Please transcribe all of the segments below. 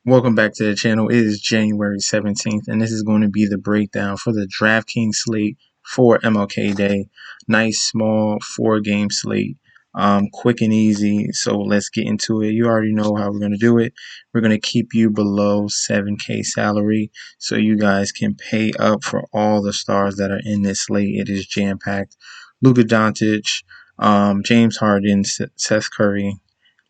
Welcome back to the channel. It is January 17th, and this is going to be the breakdown for the Draftkings slate for MLK Day. Nice, small, 4-game slate. Quick and easy. So let's get into it. You already know how we're going to do it. We're going to keep you below 7K salary so you guys can pay up for all the stars that are in this slate. It is jam-packed. Luka Doncic, James Harden, Seth Curry,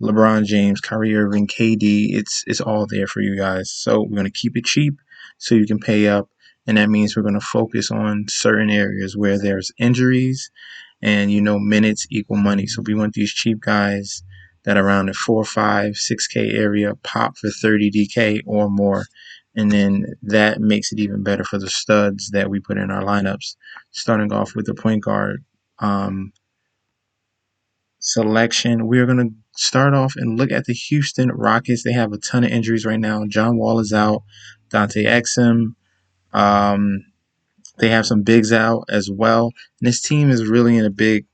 LeBron James, Kyrie Irving, KD, it's all there for you guys. So we're going to keep it cheap so you can pay up. And that means we're going to focus on certain areas where there's injuries and, minutes equal money. So we want these cheap guys that are around the 4, 5, 6K area pop for 30 DK or more. And then that makes it even better for the studs that we put in our lineups. Starting off with the point guard selection, we're going to start off and look at the Houston Rockets. They have a ton of injuries right now. John Wall is out. Dante Exum. They have some bigs out as well. And this team is really in a big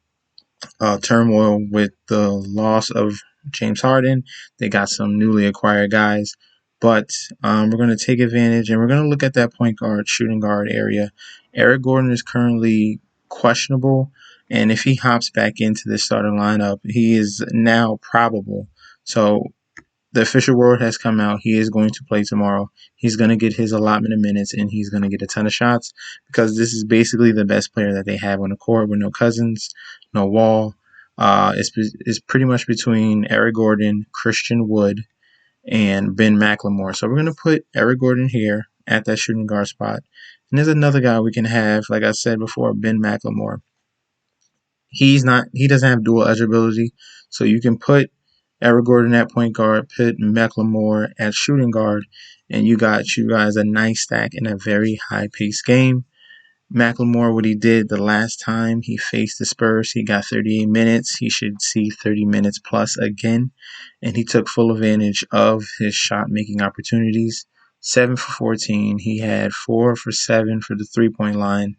turmoil with the loss of James Harden. They got some newly acquired guys. But we're going to take advantage, and we're going to look at that point guard, shooting guard area. Eric Gordon is currently questionable, and if he hops back into the starting lineup, he is now probable. So the official word has come out. He is going to play tomorrow. He's going to get his allotment of minutes, and he's going to get a ton of shots because this is basically the best player that they have on the court with no Cousins, no Wall. It's pretty much between Eric Gordon, Christian Wood, and Ben McLemore. So we're going to put Eric Gordon here at that shooting guard spot. And there's another guy we can have, like I said before, Ben McLemore. He doesn't have dual eligibility, so you can put Eric Gordon at point guard, put McLemore at shooting guard, and you got you guys a nice stack in a very high-paced game. McLemore, what he did the last time he faced the Spurs, he got 38 minutes. He should see 30 minutes plus again, and he took full advantage of his shot-making opportunities. 7 for 14. He had 4 for 7 for the three-point line.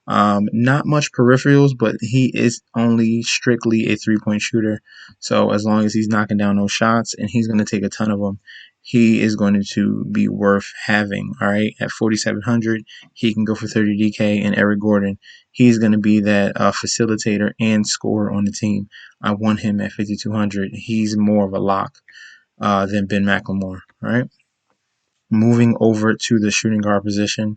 Not much peripherals, but he is only strictly a three-point shooter. So as long as he's knocking down those shots, and he's going to take a ton of them, he is going to be worth having. All right, at 4,700, he can go for 30 DK. And Eric Gordon, he's going to be that facilitator and scorer on the team. I want him at 5,200. He's more of a lock than Ben McLemore. All right, moving over to the shooting guard position.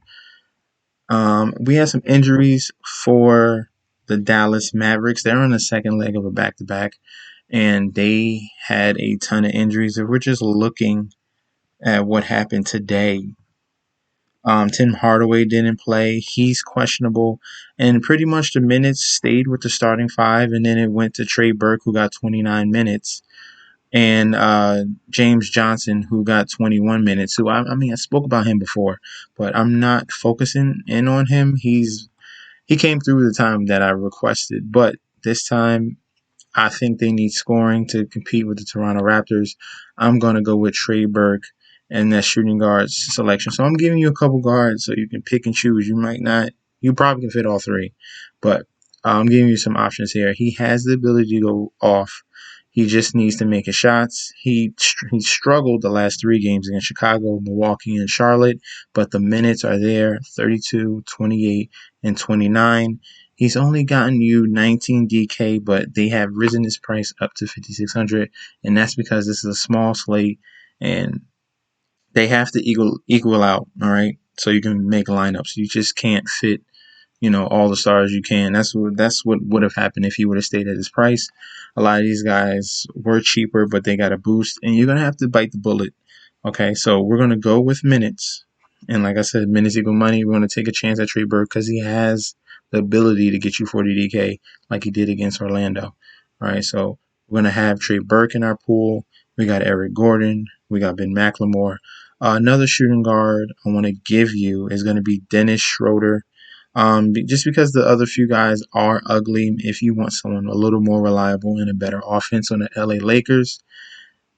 We had some injuries for the Dallas Mavericks. They're on the second leg of a back-to-back, and they had a ton of injuries. If we're just looking at what happened today, Tim Hardaway didn't play. He's questionable, and pretty much the minutes stayed with the starting five, and then it went to Trey Burke, who got 29 minutes, and James Johnson, who got 21 minutes. Who I spoke about him before, but I'm not focusing in on him. He came through the time that I requested, but this time I think they need scoring to compete with the Toronto Raptors. I'm gonna go with Trey Burke and that shooting guards selection. So I'm giving you a couple guards so you can pick and choose. You probably can fit all three, but I'm giving you some options here. He has the ability to go off. He just needs to make his shots. He struggled the last 3 games against Chicago, Milwaukee, and Charlotte, but the minutes are there, 32, 28, and 29. He's only gotten you 19 DK, but they have risen his price up to 5,600, and that's because this is a small slate, and they have to equal out, all right? So you can make lineups. You just can't fit all the stars you can. That's what would have happened if he would have stayed at his price. A lot of these guys were cheaper, but they got a boost, and you're going to have to bite the bullet. Okay, so we're going to go with minutes. And like I said, minutes equal money. We're going to take a chance at Trey Burke because he has the ability to get you 40 DK like he did against Orlando. All right, so we're going to have Trey Burke in our pool. We got Eric Gordon. We got Ben McLemore. Another shooting guard I want to give you is going to be Dennis Schroeder. Just because the other few guys are ugly, if you want someone a little more reliable and a better offense on the LA Lakers,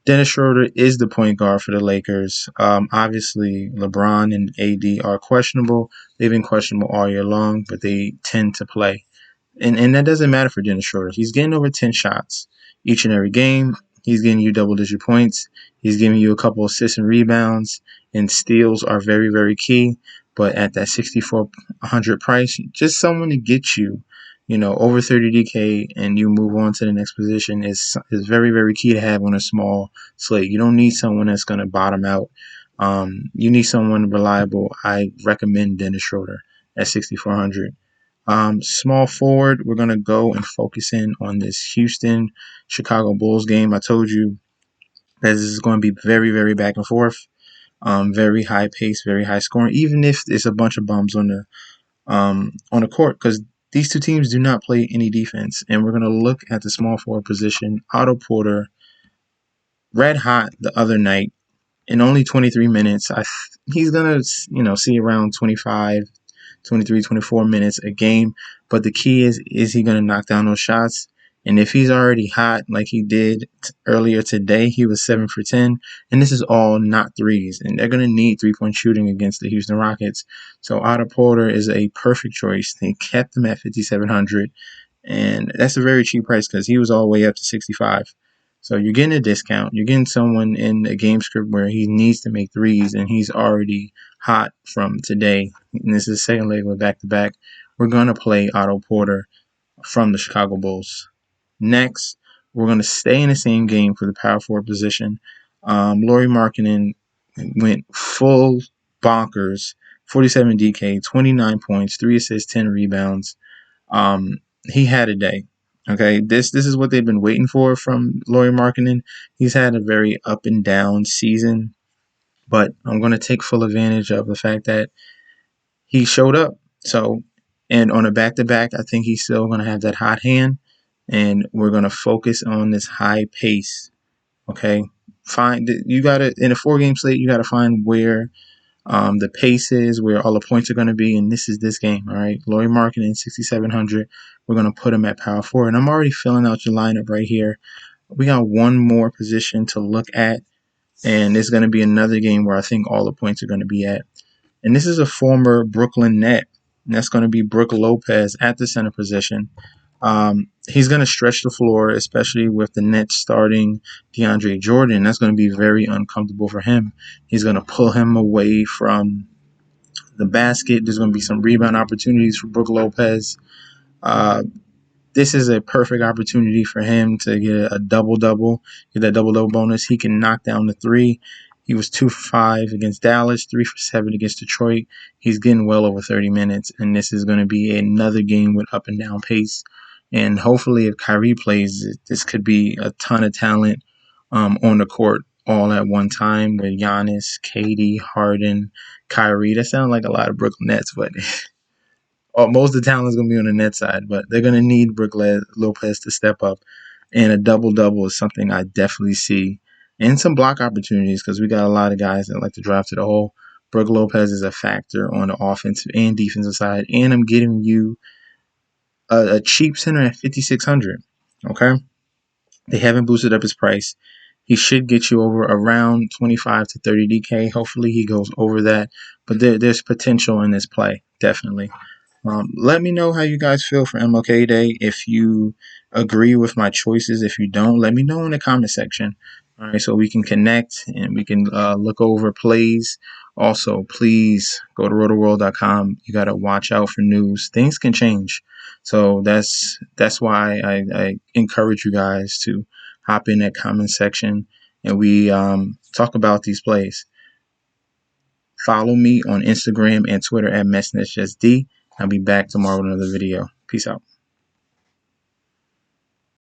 Dennis Schroeder is the point guard for the Lakers. Obviously, LeBron and AD are questionable. They've been questionable all year long, but they tend to play. And that doesn't matter for Dennis Schroeder. He's getting over 10 shots each and every game. he's getting you double-digit points. He's giving you a couple assists and rebounds, and steals are very, very key. But at that 6,400 price, just someone to get you, over 30 DK and you move on to the next position is very, very key to have on a small slate. You don't need someone that's going to bottom out. You need someone reliable. I recommend Dennis Schroeder at 6,400. Small forward, we're going to go and focus in on this Houston Chicago Bulls game. I told you that this is going to be very, very back and forth. Very high pace, very high scoring, even if there's a bunch of bums on the court, because these two teams do not play any defense. And we're going to look at the small forward position. Otto Porter, red hot the other night in only 23 minutes. He's going to, see around 25, 23, 24 minutes a game. But the key is he going to knock down those shots? And if he's already hot like he did earlier today, he was 7 for 10. And this is all not threes. And they're going to need three-point shooting against the Houston Rockets. So Otto Porter is a perfect choice. They kept him at 5,700. And that's a very cheap price because he was all the way up to 65. So you're getting a discount. You're getting someone in a game script where he needs to make threes, and he's already hot from today. And this is the second leg of a back-to-back. We're going to play Otto Porter from the Chicago Bulls. Next, we're going to stay in the same game for the power forward position. Lauri Markkanen went full bonkers, 47 DK, 29 points, 3 assists, 10 rebounds. He had a day. Okay, this is what they've been waiting for from Lauri Markkanen. He's had a very up and down season, but I'm going to take full advantage of the fact that he showed up. So, and on a back-to-back, I think he's still going to have that hot hand, and we're going to focus on this high pace. Okay, you got to, in a 4-game slate, you got to find where the pace is, where all the points are going to be, and this is this game. All right, Lauri Markkanen 6,700. We're going to put him at power forward, and I'm already filling out your lineup right here. We got one more position to look at, and it's going to be another game where I think all the points are going to be at. And this is a former Brooklyn Net, and that's going to be Brook Lopez at the center position. He's going to stretch the floor, especially with the Nets starting DeAndre Jordan. That's going to be very uncomfortable for him. He's going to pull him away from the basket. There's going to be some rebound opportunities for Brook Lopez. This is a perfect opportunity for him to get a double-double, get that double-double bonus. He can knock down the three. He was 2 for 5 against Dallas, 3 for 7 against Detroit. He's getting well over 30 minutes, and this is going to be another game with up and down pace. And hopefully if Kyrie plays, this could be a ton of talent on the court all at one time with Giannis, KD, Harden, Kyrie. That sounds like a lot of Brooklyn Nets, but most of the talent is going to be on the net side. But they're going to need Brook Lopez to step up. And a double-double is something I definitely see. And some block opportunities because we got a lot of guys that like to drive to the hole. Brook Lopez is a factor on the offensive and defensive side. And I'm getting you a cheap center at 5,600. Okay, they haven't boosted up his price. He should get you over around 25 to 30 DK. Hopefully he goes over that, but there's potential in this play, definitely. Let me know how you guys feel for MLK Day. If you agree with my choices, if you don't, let me know in the comment section. All right, so we can connect and we can look over plays. Also, please go to rotoworld.com. You got to watch out for news. Things can change. So that's why I encourage you guys to hop in that comment section and we talk about these plays. Follow me on Instagram and Twitter at MessNetJustD. I'll be back tomorrow with another video. Peace out.